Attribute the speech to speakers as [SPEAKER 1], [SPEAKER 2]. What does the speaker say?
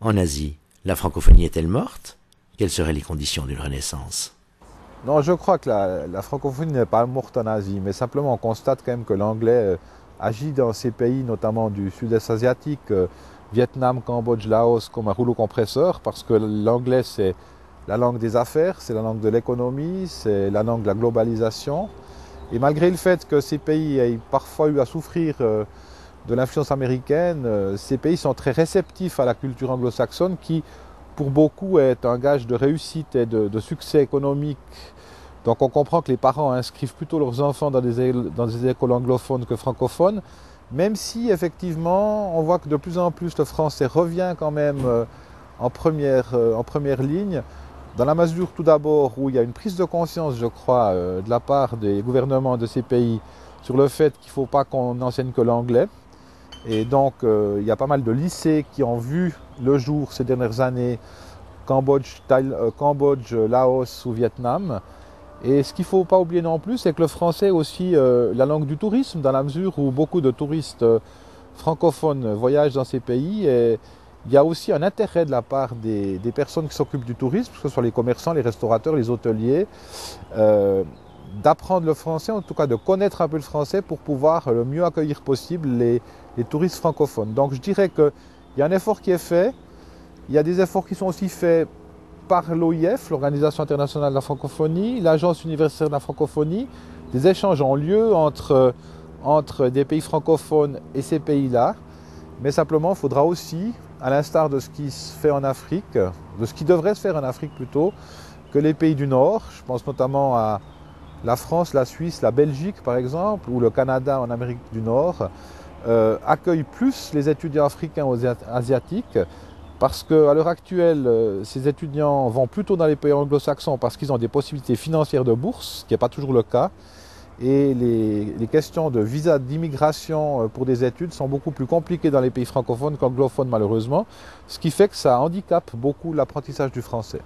[SPEAKER 1] En Asie, la francophonie est-elle morte? Quelles seraient les conditions d'une renaissance?
[SPEAKER 2] Non, je crois que la francophonie n'est pas morte en Asie, mais simplement on constate quand même que l'anglais agit dans ces pays, notamment du sud-est asiatique, Vietnam, Cambodge, Laos, comme un rouleau compresseur, parce que l'anglais c'est la langue des affaires, c'est la langue de l'économie, c'est la langue de la globalisation. Et malgré le fait que ces pays aient parfois eu à souffrir de l'influence américaine, ces pays sont très réceptifs à la culture anglo-saxonne qui, pour beaucoup, est un gage de réussite et de succès économique. Donc on comprend que les parents inscrivent plutôt leurs enfants dans des écoles anglophones que francophones, même si effectivement on voit que de plus en plus le français revient quand même en première ligne, dans la mesure tout d'abord où il y a une prise de conscience, je crois, de la part des gouvernements de ces pays sur le fait qu'il ne faut pas qu'on n'enseigne que l'anglais. Et donc il y a pas mal de lycées qui ont vu le jour ces dernières années, Cambodge, Laos ou Vietnam. Et ce qu'il ne faut pas oublier non plus, c'est que le français est aussi la langue du tourisme, dans la mesure où beaucoup de touristes francophones voyagent dans ces pays. Et il y a aussi un intérêt de la part des personnes qui s'occupent du tourisme, que ce soit les commerçants, les restaurateurs, les hôteliers, d'apprendre le français, en tout cas de connaître un peu le français pour pouvoir le mieux accueillir possible les touristes francophones. Donc je dirais qu'il y a un effort qui est fait, il y a des efforts qui sont aussi faits par l'OIF, l'Organisation internationale de la francophonie, l'Agence universitaire de la francophonie. Des échanges ont lieu entre des pays francophones et ces pays-là, mais simplement il faudra aussi, à l'instar de ce qui se fait en Afrique, de ce qui devrait se faire en Afrique plutôt, que les pays du Nord, je pense notamment à la France, la Suisse, la Belgique par exemple, ou le Canada en Amérique du Nord, accueillent plus les étudiants africains ou asiatiques, parce qu'à l'heure actuelle, ces étudiants vont plutôt dans les pays anglo-saxons parce qu'ils ont des possibilités financières de bourse, ce qui n'est pas toujours le cas. Et les questions de visa d'immigration pour des études sont beaucoup plus compliquées dans les pays francophones qu'anglophones malheureusement, ce qui fait que ça handicape beaucoup l'apprentissage du français.